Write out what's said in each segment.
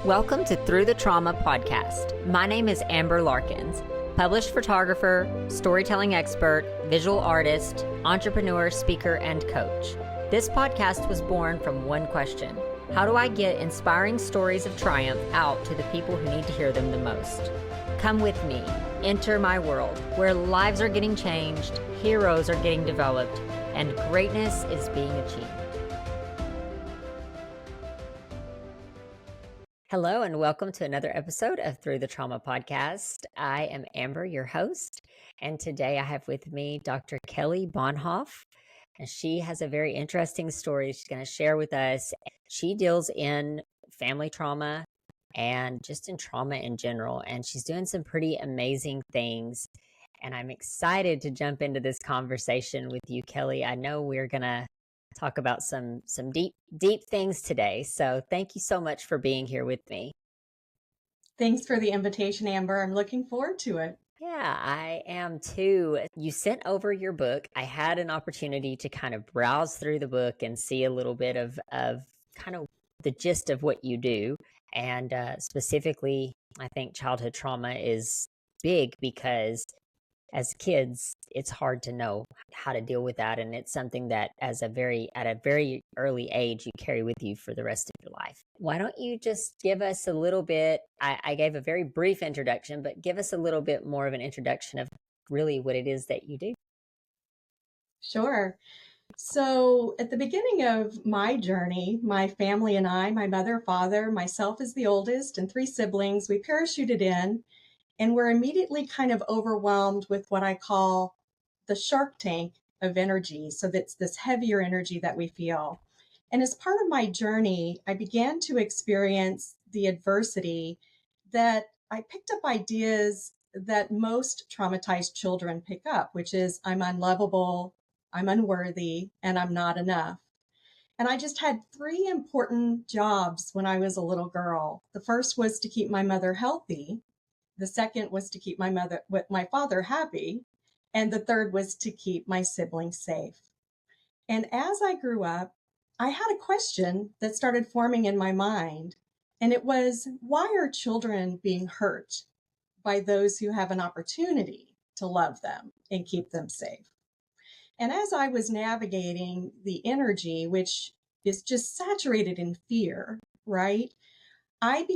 Welcome to Through the Trauma podcast. My name is Amber Larkins, published photographer, storytelling expert, visual artist, entrepreneur, speaker, and coach. This podcast was born from one question: how do I get inspiring stories of triumph out to the people who need to hear them the most? Come with me, enter my world, where lives are getting changed, heroes are getting developed, and greatness is being achieved. Hello, and welcome to another episode of Through the Trauma podcast. I am Amber, your host, and today I have with me Dr. Kelly Bohnhoff, and she has a very interesting story she's going to share with us. She deals in family trauma and just in trauma in general, and she's doing some pretty amazing things, and I'm excited to jump into this conversation with you, Kelly. I know we're going to talk about some deep things today. So thank you so much for being here with me. Thanks for the invitation, Amber. I'm looking forward to it. Yeah, I am too. You sent over your book. I had an opportunity to kind of browse through the book and see a little bit of kind of the gist of what you do. And specifically, I think childhood trauma is big because as kids, it's hard to know how to deal with that. And it's something that at a very early age, you carry with you for the rest of your life. Why don't you just give us a little bit, I gave a very brief introduction, but give us a little bit more of an introduction of really what it is that you do. Sure. So at the beginning of my journey, my family and I, my mother, father, myself as the oldest, and 3 siblings, we parachuted in. And we're immediately kind of overwhelmed with what I call the shark tank of energy. So that's this heavier energy that we feel. And as part of my journey, I began to experience the adversity that I picked up ideas that most traumatized children pick up, which is I'm unlovable, I'm unworthy, and I'm not enough. And I just had 3 important jobs when I was a little girl. The first was to keep my mother healthy. The second was to keep my father happy. And the third was to keep my siblings safe. And as I grew up, I had a question that started forming in my mind. And it was, why are children being hurt by those who have an opportunity to love them and keep them safe? And as I was navigating the energy, which is just saturated in fear, right? I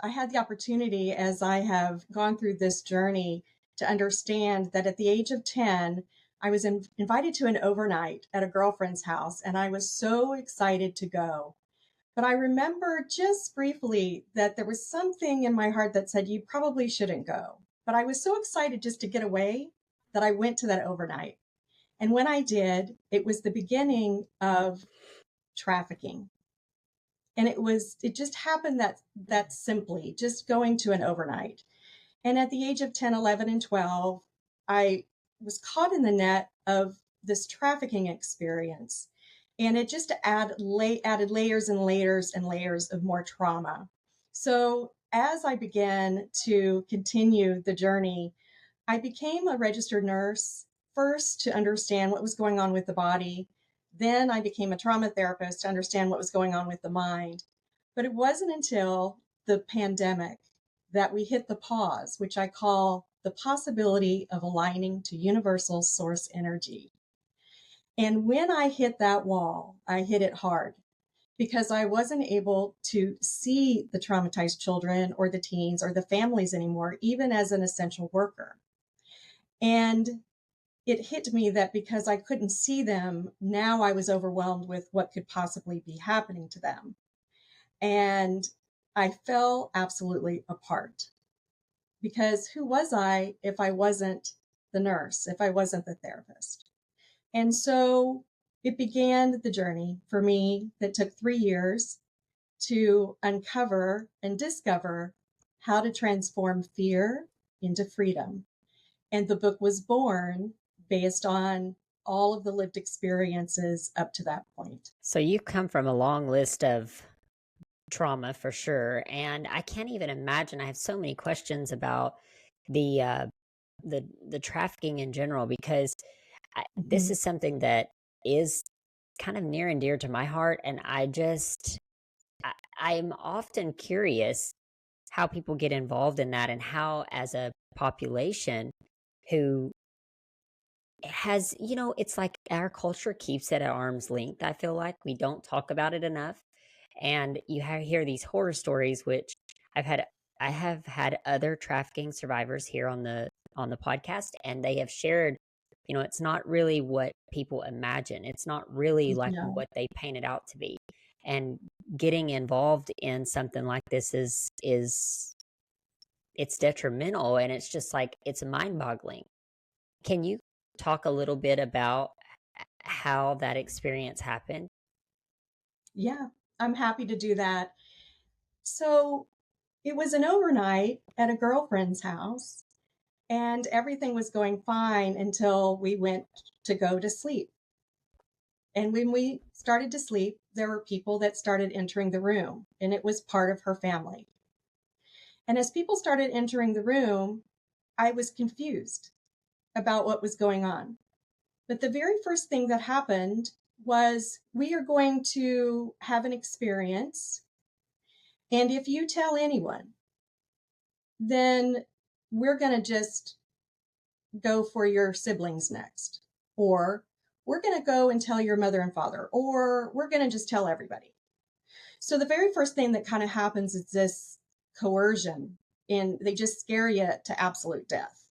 had the opportunity, as I have gone through this journey, to understand that at the age of 10, I was invited to an overnight at a girlfriend's house, and I was so excited to go. But I remember just briefly that there was something in my heart that said, you probably shouldn't go. But I was so excited just to get away that I went to that overnight. And when I did, it was the beginning of trafficking. And it just happened that simply, just going to an overnight. And at the age of 10, 11, and 12, I was caught in the net of this trafficking experience. And it just added layers and layers and layers of more trauma. So as I began to continue the journey, I became a registered nurse, first to understand what was going on with the body. Then I became a trauma therapist to understand what was going on with the mind. But it wasn't until the pandemic that we hit the pause, which I call the possibility of aligning to universal source energy. And when I hit that wall, I hit it hard because I wasn't able to see the traumatized children or the teens or the families anymore, even as an essential worker. And it hit me that because I couldn't see them, now I was overwhelmed with what could possibly be happening to them. And I fell absolutely apart because who was I if I wasn't the nurse, if I wasn't the therapist? And so it began the journey for me that took 3 years to uncover and discover how to transform fear into freedom. And the book was born based on all of the lived experiences up to that point. So you've come from a long list of trauma for sure. And I can't even imagine. I have so many questions about the trafficking in general, because this is something that is kind of near and dear to my heart. And I'm often curious how people get involved in that and how, as a population who has, it's like our culture keeps it at arm's length. I feel like we don't talk about it enough. And you hear these horror stories, which I've had, I have had other trafficking survivors here on the podcast, and they have shared, it's not really what people imagine. It's not really like Yeah. what they paint it out to be. And getting involved in something like this is it's detrimental, and it's just like it's mind-boggling. Can you talk a little bit about how that experience happened? Yeah, I'm happy to do that. So it was an overnight at a girlfriend's house, and everything was going fine until we went to go to sleep. And when we started to sleep, there were people that started entering the room, and it was part of her family. And as people started entering the room, I was confused about what was going on. But the very first thing that happened was, we are going to have an experience. And if you tell anyone, then we're going to just go for your siblings next. Or we're going to go and tell your mother and father. Or we're going to just tell everybody. So the very first thing that kind of happens is this coercion, and they just scare you to absolute death.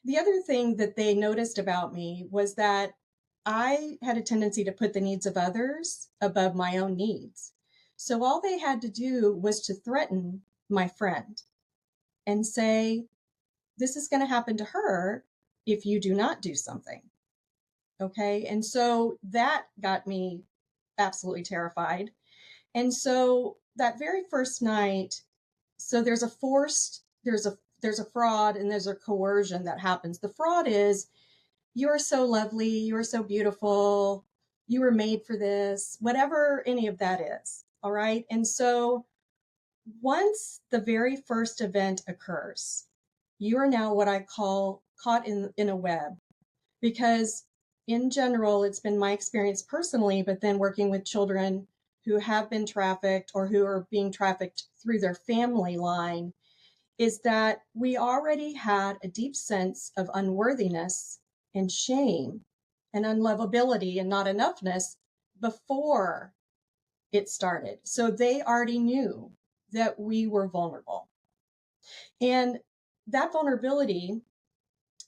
The other thing that they noticed about me was that I had a tendency to put the needs of others above my own needs. So all they had to do was to threaten my friend and say, this is going to happen to her if you do not do something. Okay. And so that got me absolutely terrified. And so that very first night, so there's a fraud and there's a coercion that happens. The fraud is, you're so lovely, you're so beautiful, you were made for this, whatever any of that is. All right. And so once the very first event occurs, you are now what I call caught in a web, because in general, it's been my experience personally, but then working with children who have been trafficked or who are being trafficked through their family line, is that we already had a deep sense of unworthiness and shame and unlovability and not enoughness before it started. So they already knew that we were vulnerable. And that vulnerability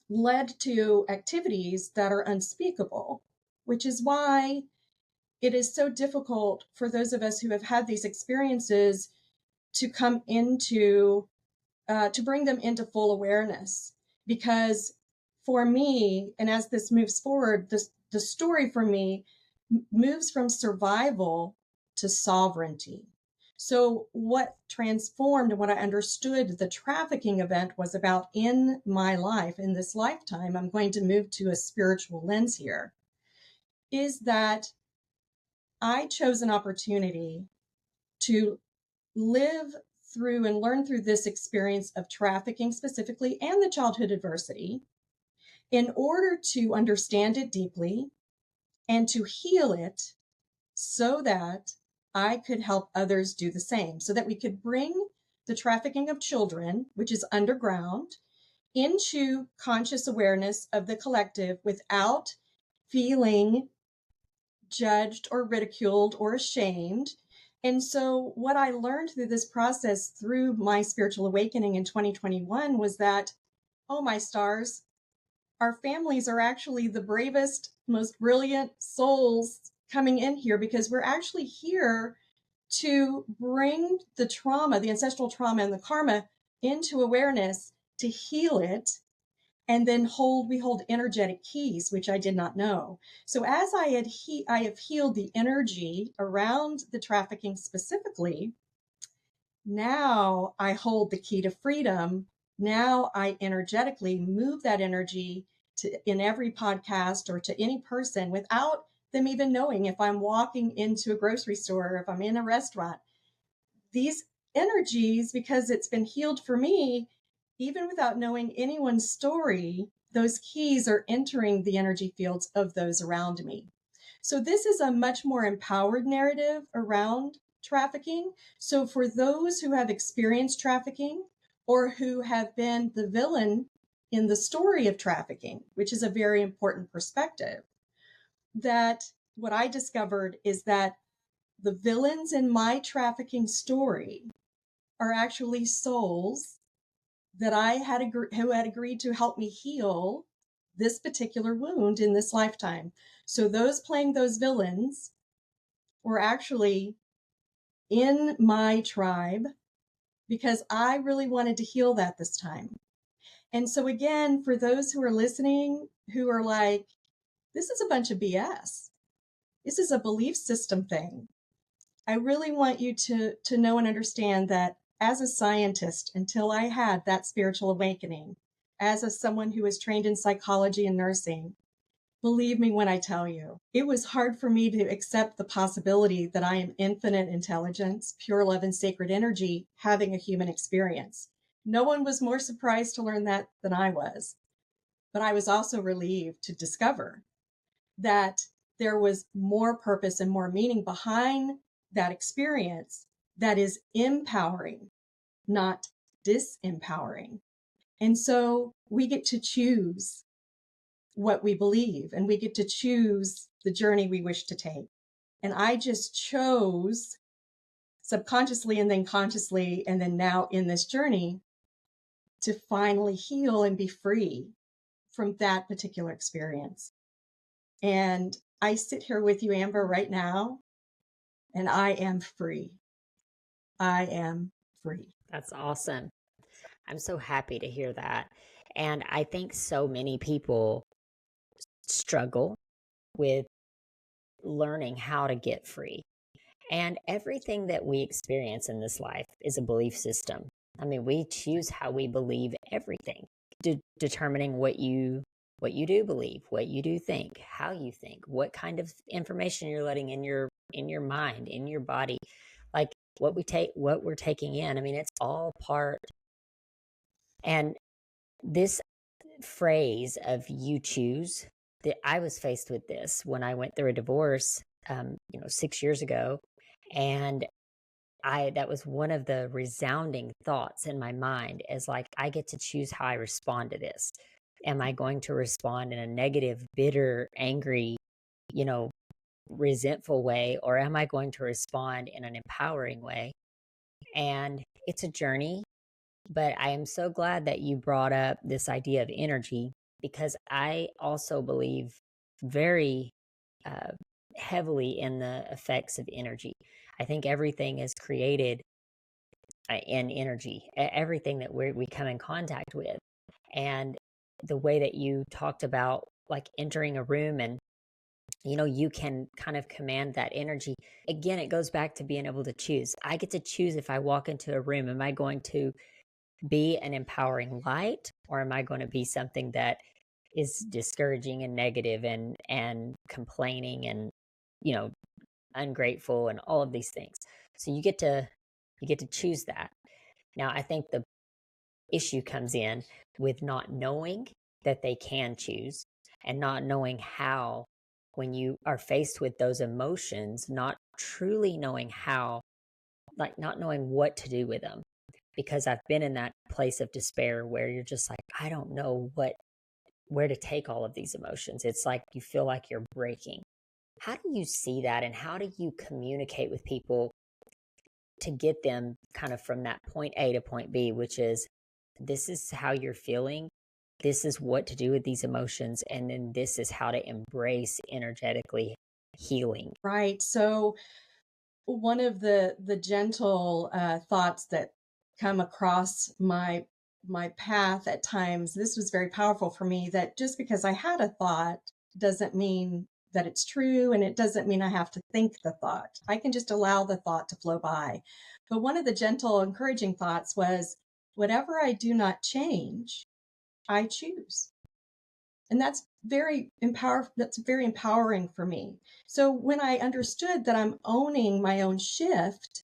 led to activities that are unspeakable, which is why it is so difficult for those of us who have had these experiences to come into to bring them into full awareness. Because for me, and as this moves forward, the story for me moves from survival to sovereignty. So what transformed and what I understood the trafficking event was about in my life, in this lifetime, I'm going to move to a spiritual lens here, is that I chose an opportunity to live through and learn through this experience of trafficking specifically and the childhood adversity in order to understand it deeply and to heal it so that I could help others do the same, so that we could bring the trafficking of children, which is underground, into conscious awareness of the collective without feeling judged or ridiculed or ashamed. And so what I learned through this process, through my spiritual awakening in 2021, was that, oh my stars, our families are actually the bravest, most brilliant souls coming in here, because we're actually here to bring the trauma, the ancestral trauma and the karma into awareness, to heal it. And then we hold energetic keys, which I did not know. So as I have healed the energy around the trafficking specifically, now I hold the key to freedom. Now I energetically move that energy in every podcast or to any person without them even knowing. If I'm walking into a grocery store, or if I'm in a restaurant, these energies, because it's been healed for me, even without knowing anyone's story, those keys are entering the energy fields of those around me. So this is a much more empowered narrative around trafficking. So for those who have experienced trafficking or who have been the villain in the story of trafficking, which is a very important perspective, that what I discovered is that the villains in my trafficking story are actually souls that who had agreed to help me heal this particular wound in this lifetime. So those playing those villains were actually in my tribe because I really wanted to heal that this time. And so again, for those who are listening, who are like, this is a bunch of BS. This is a belief system thing. I really want you to know and understand that as a scientist, until I had that spiritual awakening, someone who was trained in psychology and nursing, believe me when I tell you, it was hard for me to accept the possibility that I am infinite intelligence, pure love, and sacred energy having a human experience. No one was more surprised to learn that than I was. But I was also relieved to discover that there was more purpose and more meaning behind that experience that is empowering, not disempowering. And so we get to choose what we believe, and we get to choose the journey we wish to take. And I just chose subconsciously and then consciously, and then now in this journey to finally heal and be free from that particular experience. And I sit here with you, Amber, right now, and I am free. I am free. That's awesome. I'm so happy to hear that. And I think so many people struggle with learning how to get free. And everything that we experience in this life is a belief system. I mean, we choose how we believe everything, determining what you do believe, what you do think, how you think, what kind of information you're letting in your mind, in your body, like what we're taking in. I mean, it's all part. And this phrase of "you choose," that I was faced with this when I went through a divorce, 6 years ago, and that was one of the resounding thoughts in my mind, is like, I get to choose how I respond to this. Am I going to respond in a negative, bitter, angry, you know, resentful way, or am I going to respond in an empowering way? And it's a journey, but I am so glad that you brought up this idea of energy, because I also believe very uh, heavily in the effects of energy. I think everything is created in energy, everything that we come in contact with. And the way that you talked about, like entering a room and you can kind of command that energy. Again, it goes back to being able to choose. I get to choose if I walk into a room, am I going to be an empowering light, or am I going to be something that is discouraging and negative and complaining and ungrateful and all of these things. So you get to choose that. Now, I think the issue comes in with not knowing that they can choose, and not knowing how, when you are faced with those emotions, not truly knowing how, like not knowing what to do with them. Because I've been in that place of despair where you're just like, I don't know where to take all of these emotions. It's like you feel like you're breaking. How do you see that, and how do you communicate with people to get them kind of from that point A to point B, which is, this is how you're feeling, this is what to do with these emotions, and then this is how to embrace energetically healing? Right. So one of the gentle thoughts that come across my path at times, this was very powerful for me, that just because I had a thought doesn't mean that it's true, and it doesn't mean I have to think the thought. I can just allow the thought to flow by. But one of the gentle, encouraging thoughts was, whatever I do not change, I choose. And that's very empowering for me. So when I understood that I'm owning my own shift,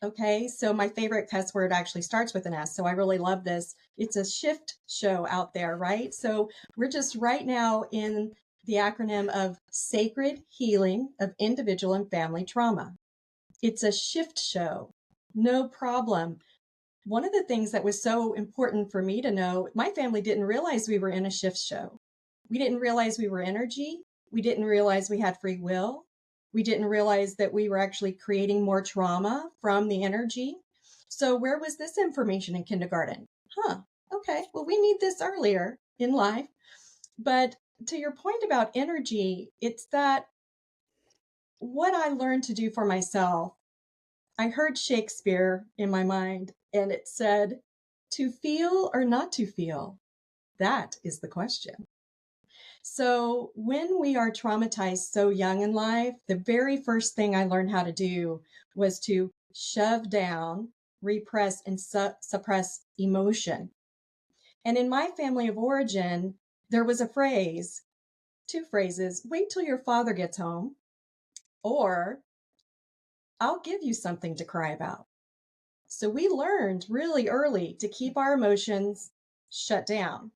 okay, so my favorite cuss word actually starts with an S. So I really love this. It's a shift show out there, right? So we're just right now in the acronym of sacred healing of individual and family trauma. It's a shift show. No problem. One of the things that was so important for me to know, my family didn't realize we were in a shift show. We didn't realize we were energy. We didn't realize we had free will. We didn't realize that we were actually creating more trauma from the energy. So where was this information in kindergarten? Okay, well, we need this earlier in life. But to your point about energy, it's that what I learned to do for myself, I heard Shakespeare in my mind, and it said, to feel or not to feel, that is the question. So when we are traumatized so young in life, the very first thing I learned how to do was to shove down, repress, and suppress emotion. And in my family of origin, there was a phrase, two phrases: wait till your father gets home, or I'll give you something to cry about. So we learned really early to keep our emotions shut down.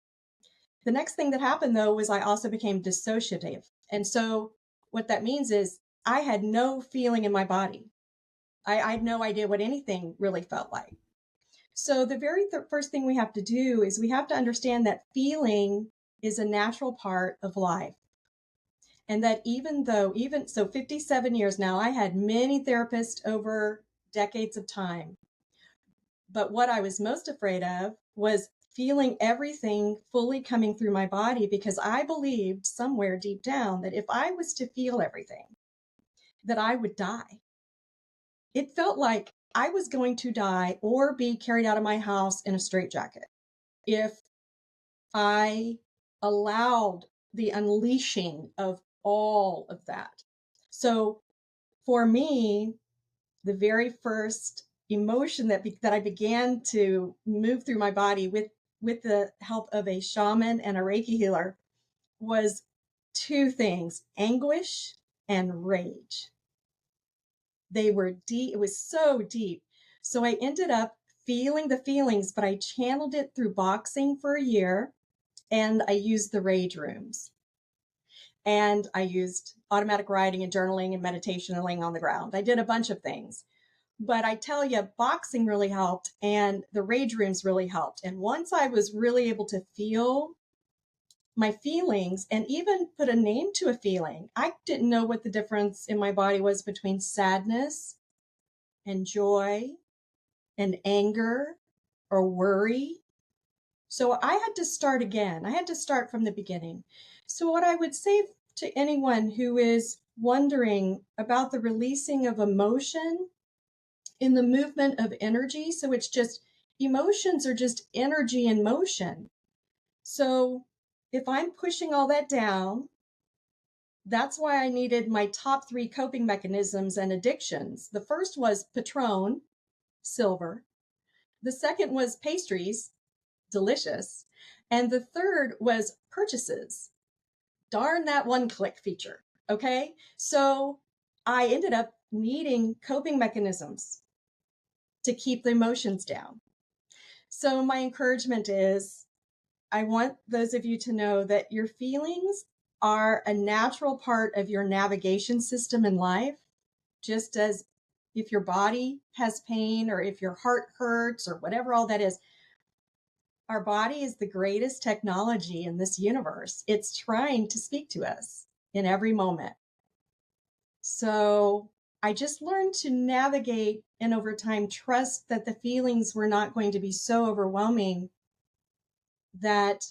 The next thing that happened, though, was I also became dissociative. And so what that means is I had no feeling in my body. I had no idea what anything really felt like. So the very first thing we have to do is we have to understand that feeling is a natural part of life. And that even 57 years now, I had many therapists over decades of time. But what I was most afraid of was feeling everything fully coming through my body, because I believed somewhere deep down that if I was to feel everything, that I would die. It felt like I was going to die or be carried out of my house in a straitjacket if I allowed the unleashing of all of that. So for me, the very first emotion that I began to move through my body with the help of a shaman and a Reiki healer was two things: anguish and rage. They were deep. It was so deep. So I ended up feeling the feelings, but I channeled it through boxing for a year, and I used the rage rooms. And I used automatic writing and journaling and meditation and laying on the ground. I did a bunch of things. But I tell you, boxing really helped, and the rage rooms really helped. And once I was really able to feel my feelings and even put a name to a feeling, I didn't know what the difference in my body was between sadness and joy and anger or worry. So I had to start again. I had to start from the beginning. So what I would say to anyone who is wondering about the releasing of emotion in the movement of energy, so it's just, emotions are just energy in motion. So if I'm pushing all that down, that's why I needed my top 3 coping mechanisms and addictions. The first was Patron, silver. The second was pastries, delicious. And the third was purchases. Darn that one-click feature. Okay. So I ended up needing coping mechanisms to keep the emotions down. So my encouragement is, I want those of you to know that your feelings are a natural part of your navigation system in life, just as if your body has pain or if your heart hurts or whatever all that is. Our body is the greatest technology in this universe. It's trying to speak to us in every moment. So I just learned to navigate and over time trust that the feelings were not going to be so overwhelming that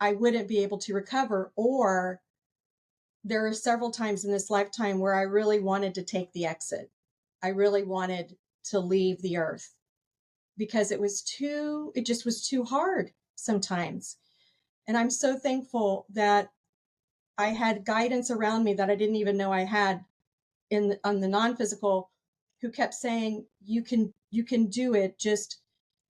I wouldn't be able to recover. Or there are several times in this lifetime where I really wanted to take the exit. I really wanted to leave the earth because it just was too hard sometimes. And I'm so thankful that I had guidance around me that I didn't even know I had on the non-physical, who kept saying, you can do it. Just,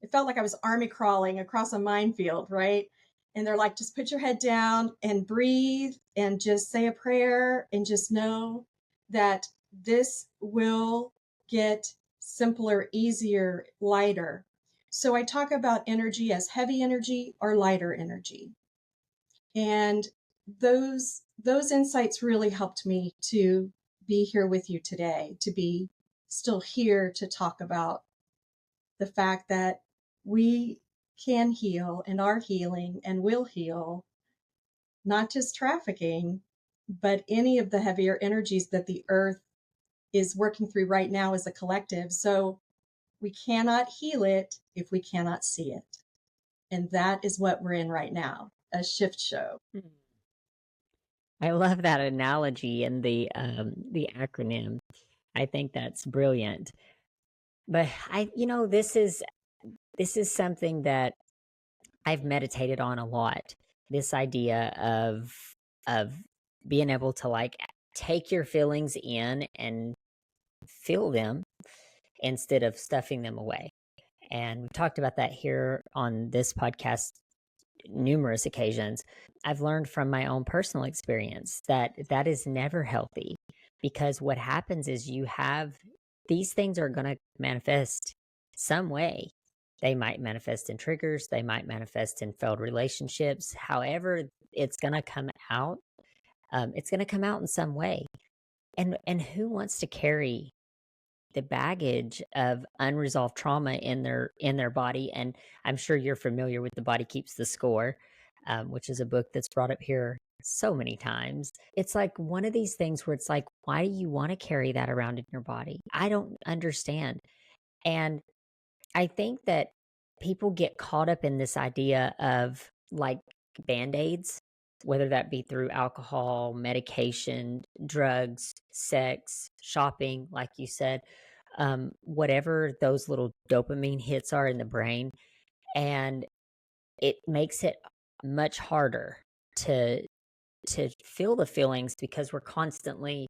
it felt like I was army crawling across a minefield, right? And they're like, just put your head down and breathe and just say a prayer and just know that this will get simpler, easier, lighter. So I talk about energy as heavy energy or lighter energy. And those insights really helped me to be here with you today, to be still here to talk about the fact that we can heal and are healing and will heal, not just trafficking, but any of the heavier energies that the earth is working through right now as a collective. So we cannot heal it if we cannot see it. And that is what we're in right now, a shift show. I love that analogy and the acronym. I think that's brilliant. But this is something that I've meditated on a lot. This idea of being able to like take your feelings in and feel them instead of stuffing them away. And we've talked about that here on this podcast numerous occasions. I've learned from my own personal experience that that is never healthy, because what happens is these things are going to manifest some way. They might manifest in triggers, they might manifest in failed relationships. However, it's going to come out. It's going to come out in some way. And who wants to carry the baggage of unresolved trauma in their body? And I'm sure you're familiar with The Body Keeps the Score, which is a book that's brought up here so many times. It's like one of these things where it's like, why do you want to carry that around in your body? I don't understand. And I think that people get caught up in this idea of like band-aids, whether that be through alcohol, medication, drugs, sex, shopping, like you said, whatever those little dopamine hits are in the brain. And it makes it much harder to feel the feelings, because we're constantly,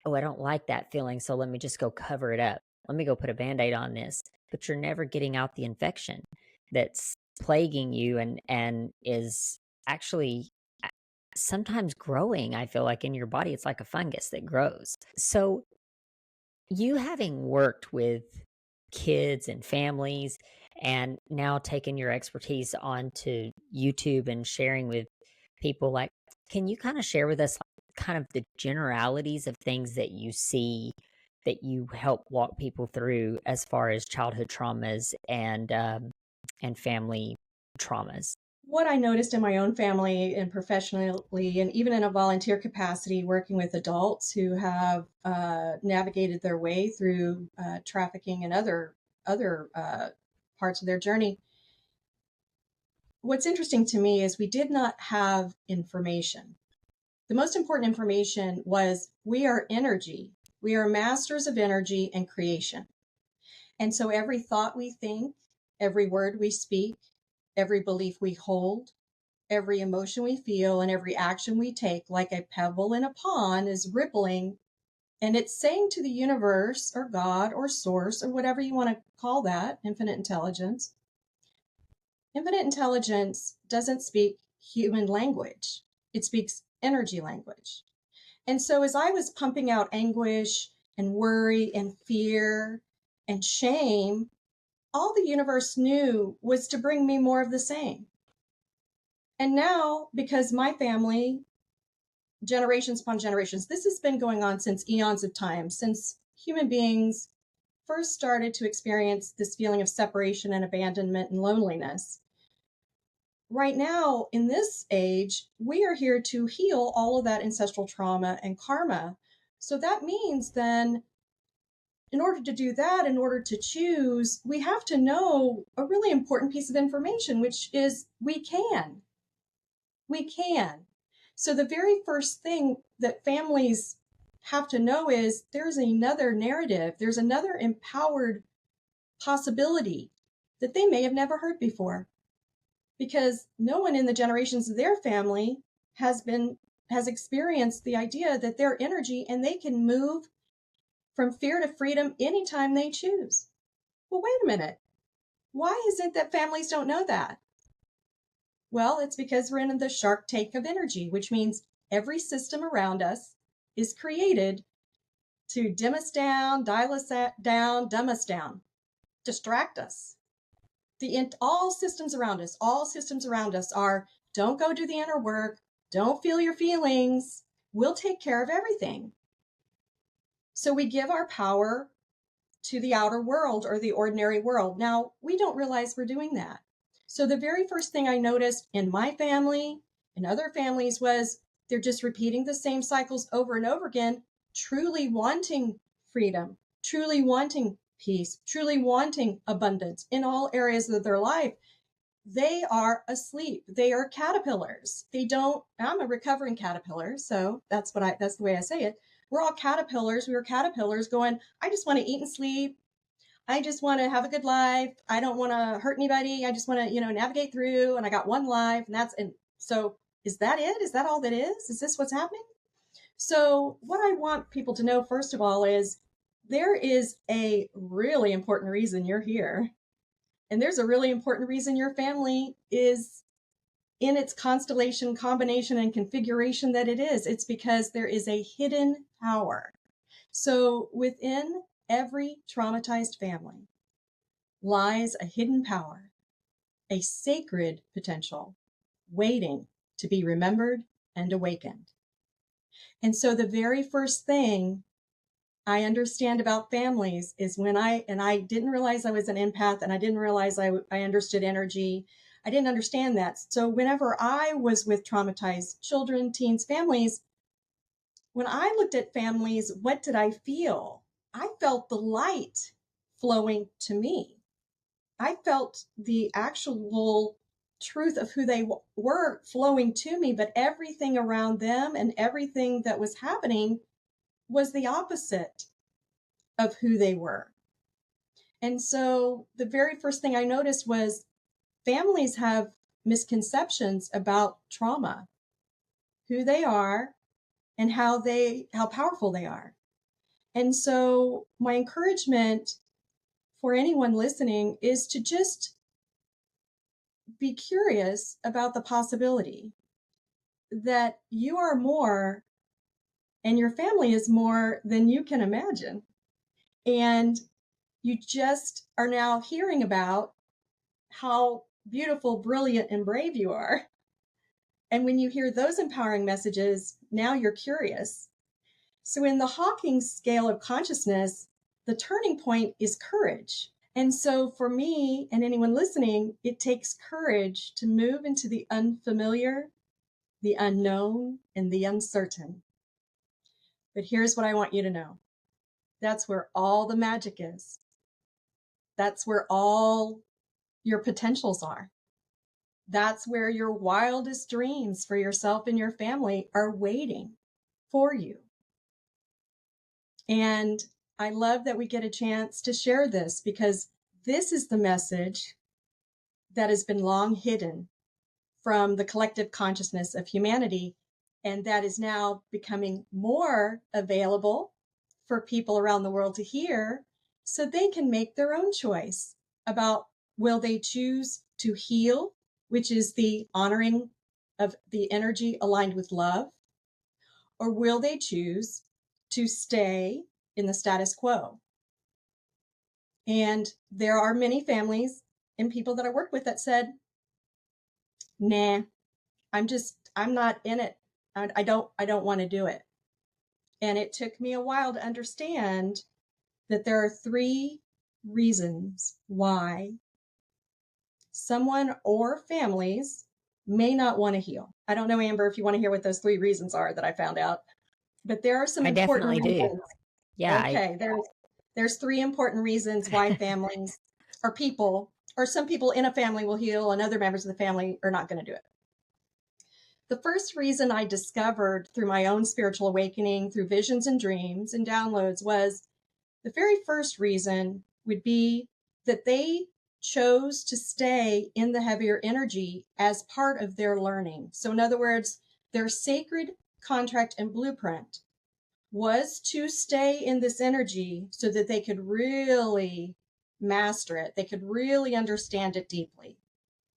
oh, I don't like that feeling, so let me just go cover it up. Let me go put a Band-Aid on this. But you're never getting out the infection that's plaguing you and is actually sometimes growing, I feel like, in your body. It's like a fungus that grows. So you, having worked with kids and families and now taking your expertise onto YouTube and sharing with people, like, can you kind of share with us kind of the generalities of things that you see that you help walk people through as far as childhood traumas and family traumas? What I noticed in my own family and professionally, and even in a volunteer capacity, working with adults who have navigated their way through trafficking and other parts of their journey. What's interesting to me is we did not have information. The most important information was we are energy. We are masters of energy and creation. And so every thought we think, every word we speak, every belief we hold, every emotion we feel, and every action we take, like a pebble in a pond, is rippling. And it's saying to the universe or God or source or whatever you want to call that, infinite intelligence. Infinite intelligence doesn't speak human language. It speaks energy language. And so as I was pumping out anguish and worry and fear and shame, all the universe knew was to bring me more of the same. And now, because my family, generations upon generations, this has been going on since eons of time, since human beings first started to experience this feeling of separation and abandonment and loneliness. Right now, in this age, we are here to heal all of that ancestral trauma and karma. So that means then, in order to do that, in order to choose, we have to know a really important piece of information, which is we can. We can. So the very first thing that families have to know is there's another narrative, there's another empowered possibility that they may have never heard before, because no one in the generations of their family has experienced the idea that they're energy and they can move from fear to freedom anytime they choose. Well, wait a minute. Why is it that families don't know that? Well, it's because we're in the shark tank of energy, which means every system around us is created to dim us down, dial us down, dumb us down, distract us. All systems around us are, don't go do the inner work, don't feel your feelings, we'll take care of everything. So we give our power to the outer world or the ordinary world. Now, we don't realize we're doing that. So the very first thing I noticed in my family and other families was they're just repeating the same cycles over and over again, truly wanting freedom, truly wanting peace, truly wanting abundance in all areas of their life. They are asleep. They are caterpillars. I'm a recovering caterpillar. So that's the way I say it. We're all caterpillars. We were caterpillars going, I just want to eat and sleep. I just want to have a good life. I don't want to hurt anybody. I just want to, navigate through, and I got one life, and so is that it? Is that all that is? Is this what's happening? So what I want people to know, first of all, is there is a really important reason you're here. And there's a really important reason your family is in its constellation, combination, and configuration that it is. It's because there is a hidden power. So within every traumatized family lies a hidden power, a sacred potential waiting to be remembered and awakened. And so the very first thing I understand about families is when I didn't realize I was an empath, and I didn't realize I understood energy. I didn't understand that. So whenever I was with traumatized children, teens, families, when I looked at families, what did I feel? I felt the light flowing to me. I felt the actual truth of who they were flowing to me, but everything around them and everything that was happening was the opposite of who they were. And so the very first thing I noticed was families have misconceptions about trauma, who they are, and how powerful they are. And so my encouragement for anyone listening is to just be curious about the possibility that you are more and your family is more than you can imagine. And you just are now hearing about how beautiful, brilliant, and brave you are. And when you hear those empowering messages, now you're curious. So in the Hawking scale of consciousness, the turning point is courage. And so for me and anyone listening, it takes courage to move into the unfamiliar, the unknown, and the uncertain. But here's what I want you to know. That's where all the magic is. That's where all your potentials are. That's where your wildest dreams for yourself and your family are waiting for you. And I love that we get a chance to share this, because this is the message that has been long hidden from the collective consciousness of humanity, and that is now becoming more available for people around the world to hear, so they can make their own choice about, will they choose to heal, which is the honoring of the energy aligned with love, or will they choose to stay in the status quo? And there are many families and people that I work with that said, nah, I'm not in it. I don't want to do it. And it took me a while to understand that there are 3 reasons why someone or families may not want to heal. I don't know, Amber, if you want to hear what those 3 reasons are that I found out, but there are some I important definitely do. reasons. Yeah. Okay, there's 3 important reasons why families or people, or some people in a family will heal and other members of the family are not going to do it. The first reason I discovered through my own spiritual awakening, through visions and dreams and downloads, was the very first reason would be that they chose to stay in the heavier energy as part of their learning. So in other words, their sacred contract and blueprint was to stay in this energy so that they could really master it. They could really understand it deeply.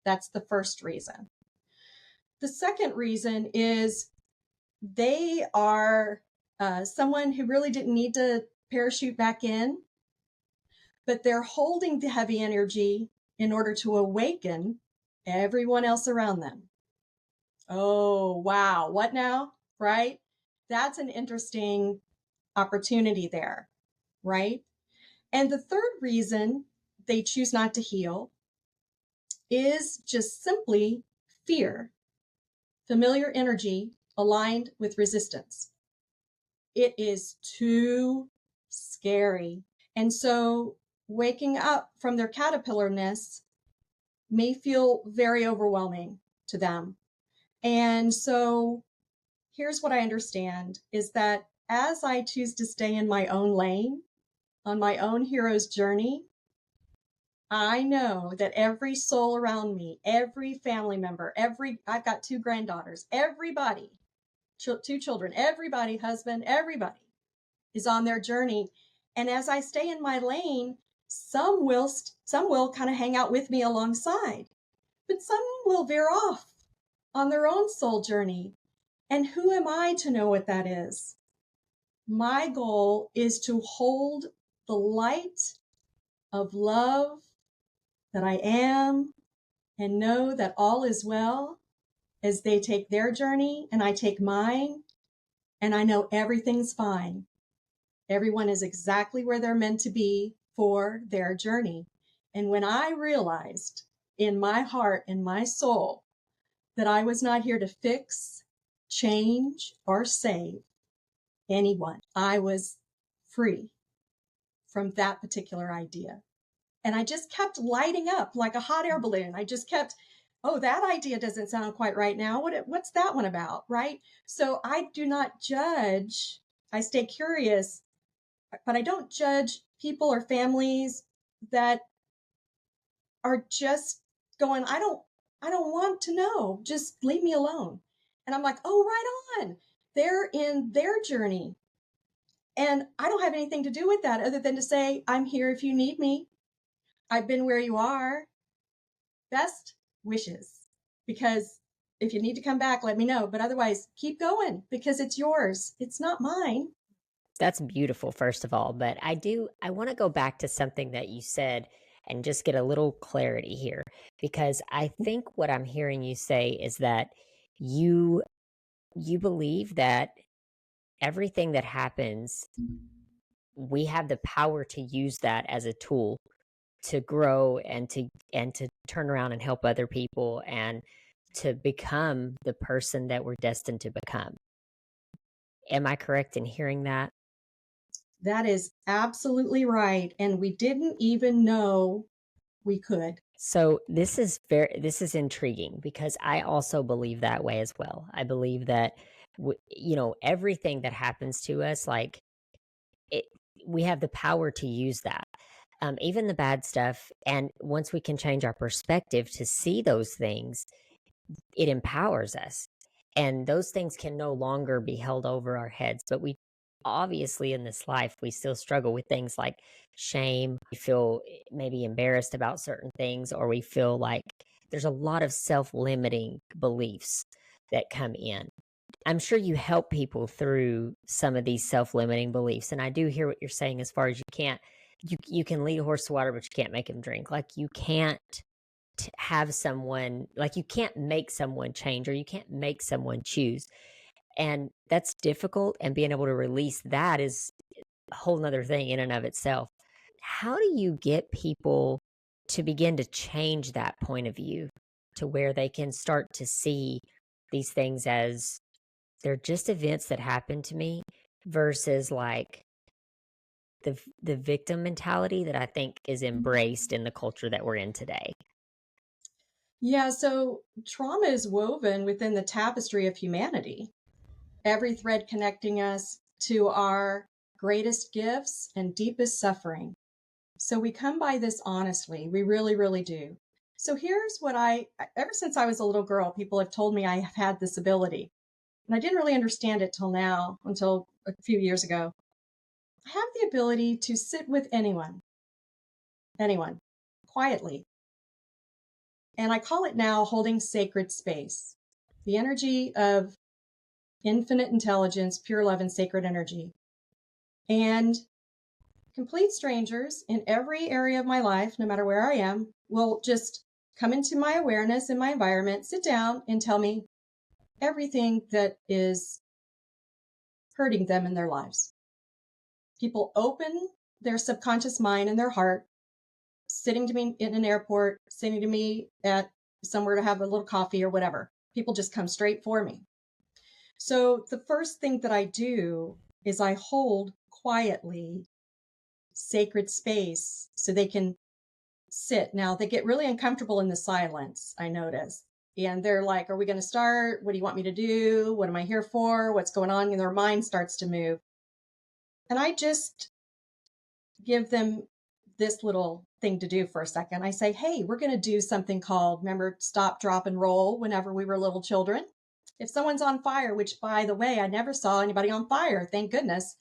That's the first reason. The second reason is they are someone who really didn't need to parachute back in, but they're holding the heavy energy in order to awaken everyone else around them. Oh, wow. What now? Right? That's an interesting opportunity there, right? And the third reason they choose not to heal is just simply fear, familiar energy aligned with resistance. It is too scary. And so waking up from their caterpillarness may feel very overwhelming to them. And so here's what I understand is that as I choose to stay in my own lane, on my own hero's journey, I know that every soul around me, every family member, I've got 2 granddaughters, everybody, 2 children, everybody, husband, everybody is on their journey. And as I stay in my lane, some will kind of hang out with me alongside, but some will veer off on their own soul journey. And who am I to know what that is? My goal is to hold the light of love that I am and know that all is well as they take their journey and I take mine, and I know everything's fine. Everyone is exactly where they're meant to be for their journey. And when I realized in my heart and my soul that I was not here to fix, change, or save anyone, I was free from that particular idea. And I just kept lighting up like a hot air balloon. I just kept, oh, that idea doesn't sound quite right now. What's that one about? Right? So I do not judge. I stay curious, but I don't judge people or families that are just going, I don't want to know. Just leave me alone. And I'm like, oh, right on. They're in their journey. And I don't have anything to do with that other than to say, I'm here if you need me. I've been where you are. Best wishes. Because if you need to come back, let me know. But otherwise, keep going because it's yours. It's not mine. That's beautiful, first of all. But I want to go back to something that you said and just get a little clarity here, because I think what I'm hearing you say is that you you believe that everything that happens, we have the power to use that as a tool to grow and to turn around and help other people and to become the person that we're destined to become. Am I correct in hearing that? That is absolutely right. And we didn't even know we could. So this is intriguing because I also believe that way as well. I believe that everything that happens to us, like it, we have the power to use that. Even the bad stuff, and once we can change our perspective to see those things, it empowers us. And those things can no longer be held over our heads. But we obviously in this life, we still struggle with things like shame. We feel maybe embarrassed about certain things, or we feel like there's a lot of self limiting beliefs that come in. I'm sure you help people through some of these self limiting beliefs. And I do hear what you're saying as far as you can lead a horse to water, but you can't make him drink. Like you can't have someone, like you can't make someone change, or you can't make someone choose. And that's difficult, and being able to release that is a whole nother thing in and of itself. How do you get people to begin to change that point of view to where they can start to see these things as they're just events that happen to me versus like the victim mentality that I think is embraced in the culture that we're in today? Yeah, so trauma is woven within the tapestry of humanity. Every thread connecting us to our greatest gifts and deepest suffering. So we come by this honestly. We really, really do. So here's what ever since I was a little girl, people have told me I have had this ability. And I didn't really understand it till now, until a few years ago. I have the ability to sit with anyone, quietly. And I call it now holding sacred space, the energy of infinite intelligence, pure love, and sacred energy. And complete strangers in every area of my life, no matter where I am, will just come into my awareness in my environment, sit down, and tell me everything that is hurting them in their lives. People open their subconscious mind and their heart, sitting to me in an airport, sitting to me at somewhere to have a little coffee or whatever. People just come straight for me. So the first thing that I do is I hold quietly sacred space so they can sit. Now they get really uncomfortable in the silence, I notice. And they're like, are we going to start? What do you want me to do? What am I here for? What's going on? And their mind starts to move. And I just give them this little thing to do for a second. I say, hey, we're going to do something called, remember, stop, drop, and roll whenever we were little children. If someone's on fire, which by the way, I never saw anybody on fire, thank goodness,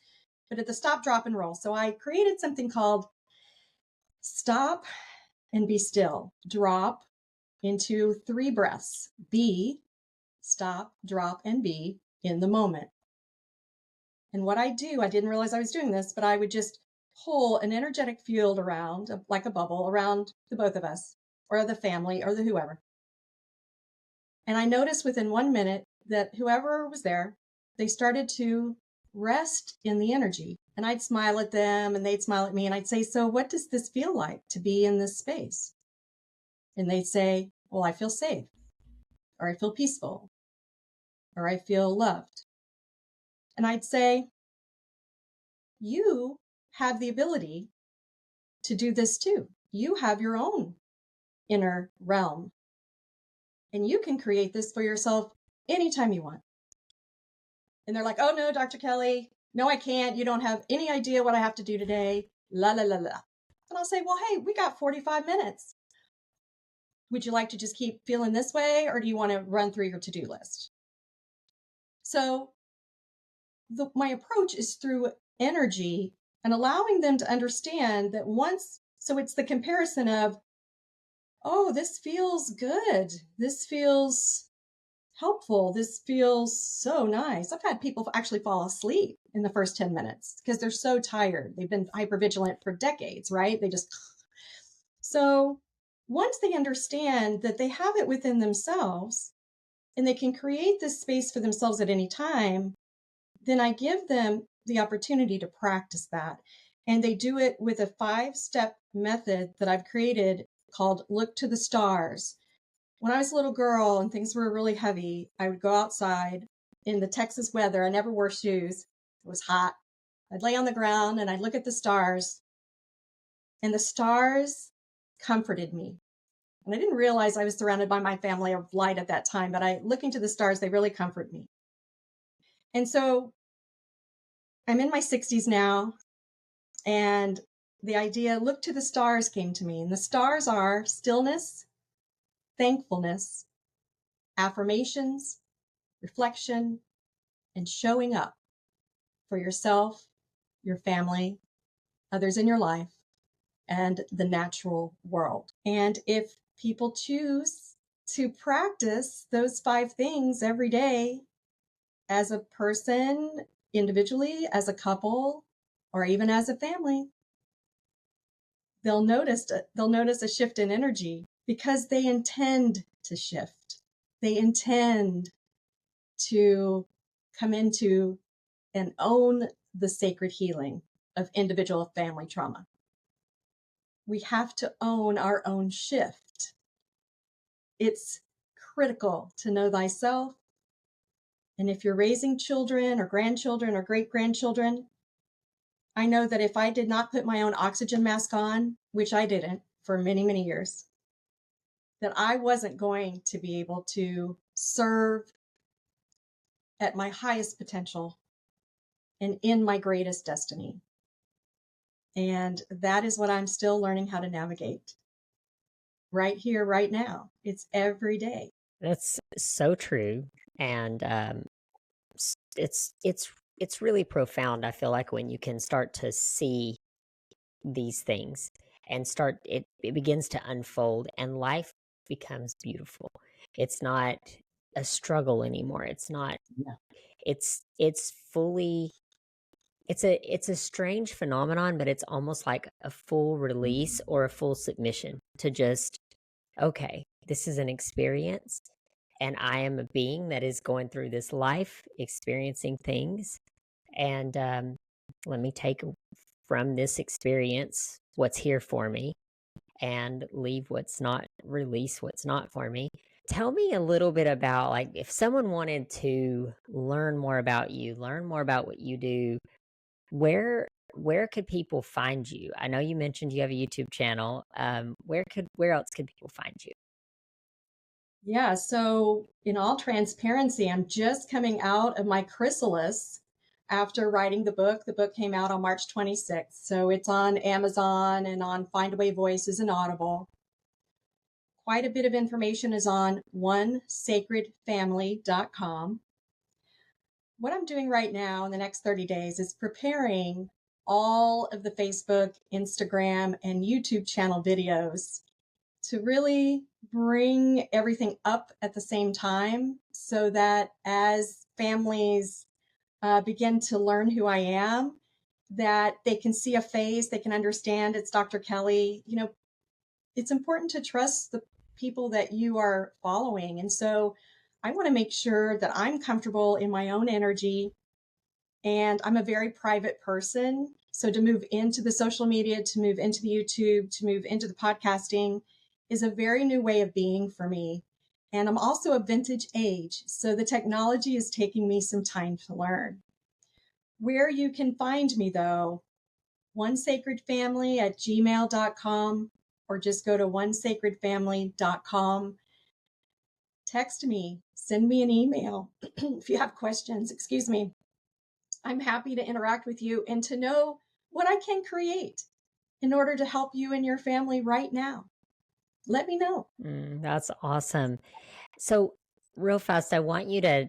but at the stop, drop, and roll. So I created something called stop and be still, drop into 3 breaths, be, stop, drop, and be in the moment. And what I do, I didn't realize I was doing this, but I would just pull an energetic field around, like a bubble, around the both of us, or the family, or the whoever. And I noticed within 1 minute that whoever was there, they started to rest in the energy. And I'd smile at them and they'd smile at me. And I'd say, so what does this feel like to be in this space? And they'd say, well, I feel safe, or I feel peaceful, or I feel loved. And I'd say, you have the ability to do this too. You have your own inner realm, and you can create this for yourself anytime you want. And they're like, oh no, Dr. Kelly, no, I can't. You don't have any idea what I have to do today. La, la, la, la. And I'll say, well, hey, we got 45 minutes. Would you like to just keep feeling this way, or do you want to run through your to-do list? So my approach is through energy and allowing them to understand that so it's the comparison of, oh, this feels good. This feels helpful. This feels so nice. I've had people actually fall asleep in the first 10 minutes because they're so tired. They've been hypervigilant for decades, right? So once they understand that they have it within themselves and they can create this space for themselves at any time, then I give them the opportunity to practice that. And they do it with a 5-step method that I've created called Look to the Stars. When I was a little girl and things were really heavy, I would go outside in the Texas weather. I never wore shoes. It was hot. I'd lay on the ground and I'd look at the stars, and the stars comforted me. And I didn't realize I was surrounded by my family of light at that time, but looking to the stars, they really comfort me. And so I'm in my 60s now, and the idea, look to the stars, came to me. And the stars are stillness, thankfulness, affirmations, reflection, and showing up for yourself, your family, others in your life, and the natural world. And if people choose to practice those 5 things every day as a person, individually, as a couple, or even as a family, they'll notice a shift in energy because they intend to shift. They intend to come into and own the sacred healing of individual family trauma. We have to own our own shift. It's critical to know thyself. And if you're raising children or grandchildren or great-grandchildren, I know that if I did not put my own oxygen mask on, which I didn't for many, many years, that I wasn't going to be able to serve at my highest potential and in my greatest destiny. And that is what I'm still learning how to navigate right here, right now. It's every day. That's so true. And it's really profound, I feel like, when you can start to see these things and it begins to unfold and life becomes beautiful. It's not a struggle anymore. It's not, Yeah. it's fully, it's a strange phenomenon, but it's almost like a full release or a full submission to just, okay, this is an experience and I am a being that is going through this life experiencing things, and let me take from this experience what's here for me and leave what's not, release what's not for me. Tell me a little bit about, like, if someone wanted to learn more about you, learn more about what you do, where where could people find you? I know you mentioned you have a YouTube channel. Where else could people find you? Yeah, so in all transparency, I'm just coming out of my chrysalis after writing the book. The book came out on March 26th. So it's on Amazon and on Findaway Voices and Audible. Quite a bit of information is on onesacredfamily.com. What I'm doing right now in the next 30 days is preparing all of the Facebook, Instagram, and YouTube channel videos to really bring everything up at the same time so that as families begin to learn who I am, that they can see a face, they can understand it's Dr. Kelly. You know, it's important to trust the people that you are following. And so I want to make sure that I'm comfortable in my own energy, and I'm a very private person. So to move into the social media, to move into the YouTube, to move into the podcasting is a very new way of being for me. And I'm also a vintage age. So the technology is taking me some time to learn. Where you can find me though, onesacredfamily@gmail.com, or just go to onesacredfamily.com. Text me, send me an email if you have questions, excuse me. I'm happy to interact with you and to know what I can create in order to help you and your family right now. Let me know. That's awesome. So, real fast, I want you to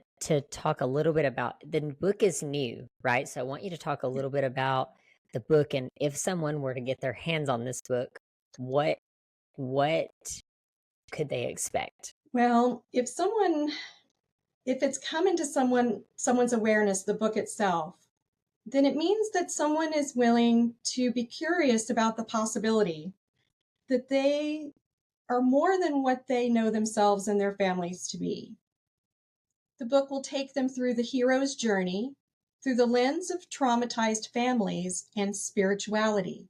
talk a little bit about, the book is new, right? So I want you to talk a little bit about the book, and if someone were to get their hands on this book, what what could they expect? Well, if it's come into someone's awareness, the book itself, then it means that someone is willing to be curious about the possibility that they are more than what they know themselves and their families to be. The book will take them through the hero's journey through the lens of traumatized families and spirituality.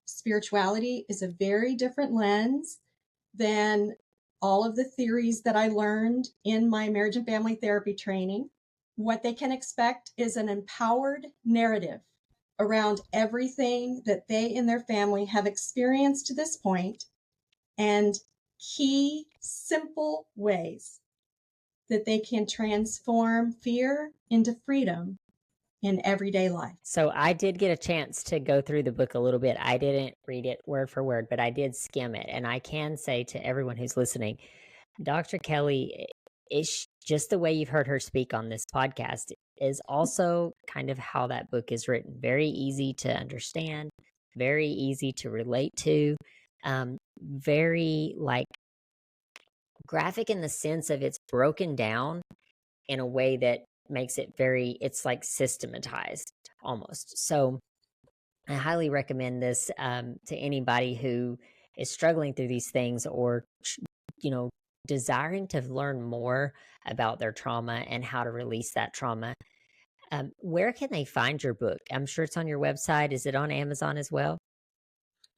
Spirituality is a very different lens than all of the theories that I learned in my marriage and family therapy training. What they can expect is an empowered narrative around everything that they and their family have experienced to this point, and key, simple ways that they can transform fear into freedom in everyday life. So I did get a chance to go through the book a little bit. I didn't read it word for word, but I did skim it. And I can say to everyone who's listening, Dr. Kelly is just the way you've heard her speak on this podcast is also kind of how that book is written. Very easy to understand, very easy to relate to, very like graphic in the sense of it's broken down in a way that makes it very, it's like systematized almost. So I highly recommend this to anybody who is struggling through these things, or, you know, desiring to learn more about their trauma and how to release that trauma. Where can they find your book? I'm sure it's on your website. Is it on Amazon as well?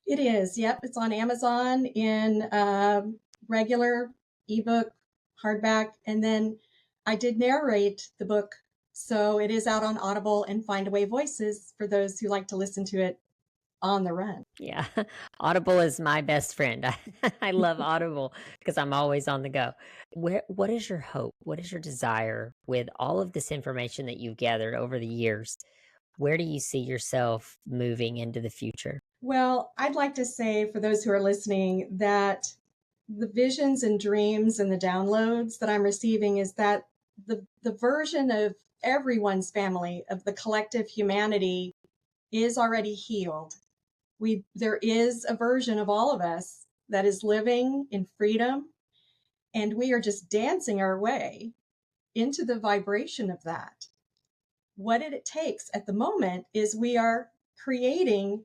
It is. Yep. It's on Amazon in regular ebook, hardback. And then I did narrate the book. So it is out on Audible and Findaway Voices for those who like to listen to it on the run. Yeah. Audible is my best friend. I love Audible because I'm always on the go. What is your hope? What is your desire with all of this information that you've gathered over the years? Where do you see yourself moving into the future? Well, I'd like to say for those who are listening that the visions and dreams and the downloads that I'm receiving is that the version of everyone's family, of the collective humanity, is already healed. There is a version of all of us that is living in freedom, and we are just dancing our way into the vibration of that. What it takes at the moment is we are creating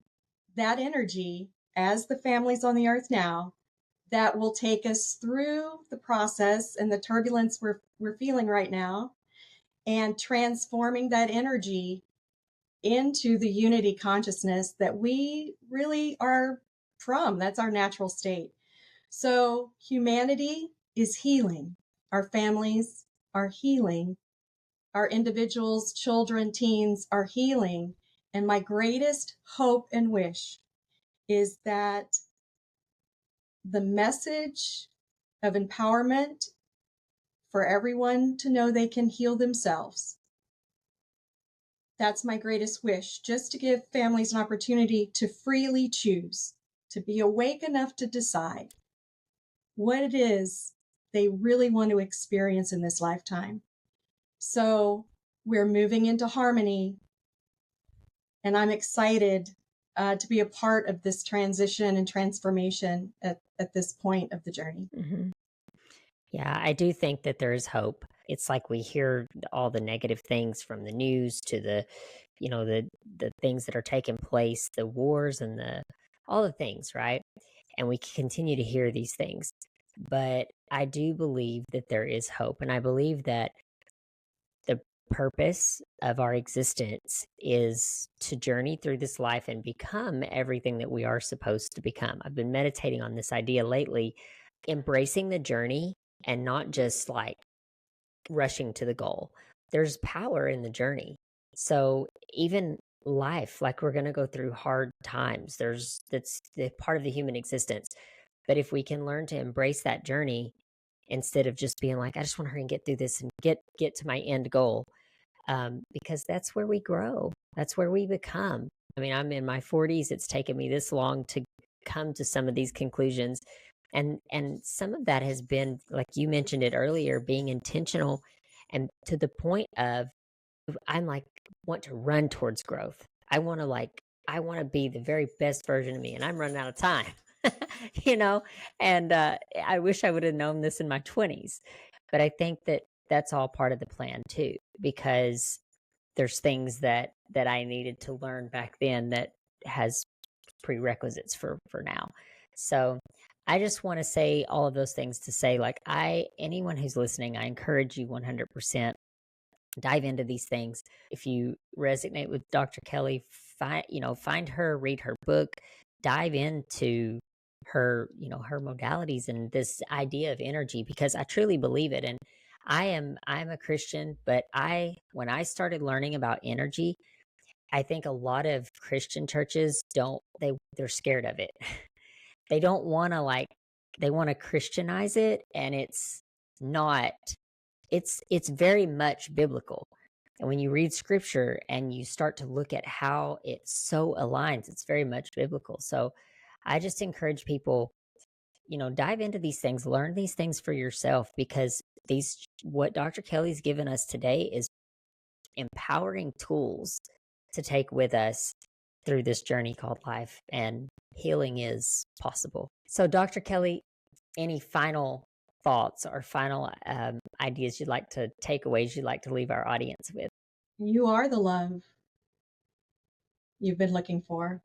that energy as the families on the earth now that will take us through the process and the turbulence we're feeling right now, and transforming that energy into the unity consciousness that we really are from. That's our natural state. So humanity is healing. Our families are healing. Our individuals, children, teens are healing. And my greatest hope and wish is that the message of empowerment for everyone to know they can heal themselves. That's my greatest wish, just to give families an opportunity to freely choose, to be awake enough to decide what it is they really want to experience in this lifetime. So we're moving into harmony, and I'm excited to be a part of this transition and transformation at this point of the journey. Mm-hmm. Yeah, I do think that there is hope. It's like we hear all the negative things from the news to the, the things that are taking place, the wars and all the things, right? And we continue to hear these things. But I do believe that there is hope. And I believe that the purpose of our existence is to journey through this life and become everything that we are supposed to become. I've been meditating on this idea lately, embracing the journey and not just like rushing to the goal. There's power in the journey. So even life, like we're going to go through hard times, that's the part of the human existence. But if we can learn to embrace that journey instead of just being like, I just want to hurry and get through this and get to my end goal, because that's where we grow. That's where we become. I mean, I'm in my 40s. It's taken me this long to come to some of these conclusions. And some of that has been, like you mentioned it earlier, being intentional, and to the point of I'm like want to run towards growth. I want to be the very best version of me, and I'm running out of time. you know, and I wish I would have known this in my 20s, but I think that that's all part of the plan too, because there's things that I needed to learn back then that has prerequisites for now. So I just want to say all of those things to say, like, anyone who's listening, I encourage you 100% dive into these things. If you resonate with Dr. Kelly, find her, read her book, dive into her, her modalities and this idea of energy, because I truly believe it. And I'm a Christian, but when I started learning about energy, I think a lot of Christian churches they're scared of it. They don't want to they want to Christianize it, and it's not. It's very much biblical. And when you read scripture and you start to look at how it so aligns, it's very much biblical. So I just encourage people, dive into these things, learn these things for yourself, because what Dr. Kelly's given us today is empowering tools to take with us through this journey called life, and healing is possible. So Dr. Kelly, any final thoughts or final ideas takeaways you'd like to leave our audience with? You are the love you've been looking for.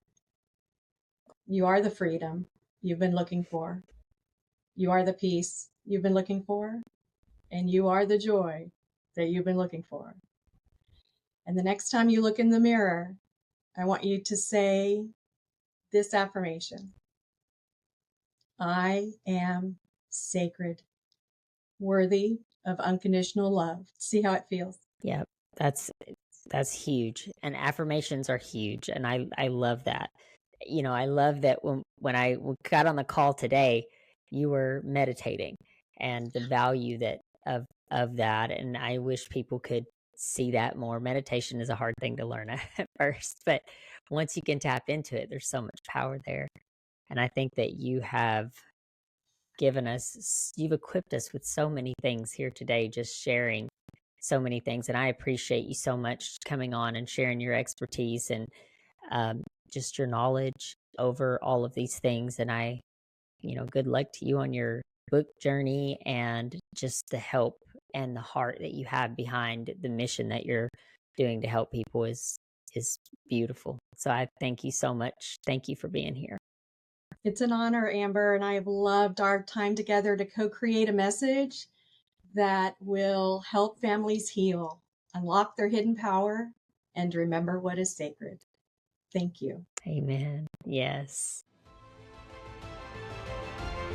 You are the freedom you've been looking for. You are the peace you've been looking for. And you are the joy that you've been looking for. And the next time you look in the mirror, I want you to say this affirmation: I am sacred, worthy of unconditional love. See how it feels? Yep, that's huge. And affirmations are huge, and I love that. I love that when I got on the call today, you were meditating, and the value of that. And I wish people could see that more. Meditation is a hard thing to learn at first, but once you can tap into it, there's so much power there. And I think that you've equipped us with so many things here today, just sharing so many things. And I appreciate you so much coming on and sharing your expertise and just your knowledge over all of these things. And good luck to you on your book journey, and just the help and the heart that you have behind the mission that you're doing to help people is beautiful. So I thank you so much. Thank you for being here. It's an honor, Amber, and I have loved our time together to co-create a message that will help families heal, unlock their hidden power, and remember what is sacred. Thank you. Amen. Yes.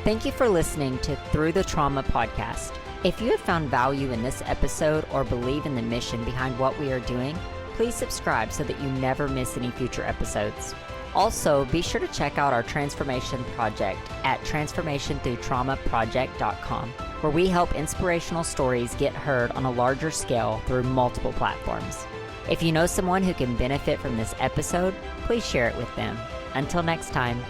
Thank you for listening to Through the Trauma podcast. If you have found value in this episode or believe in the mission behind what we are doing, please subscribe so that you never miss any future episodes. Also, be sure to check out our transformation project at transformationthroughtraumaproject.com, where we help inspirational stories get heard on a larger scale through multiple platforms. If you know someone who can benefit from this episode, please share it with them. Until next time.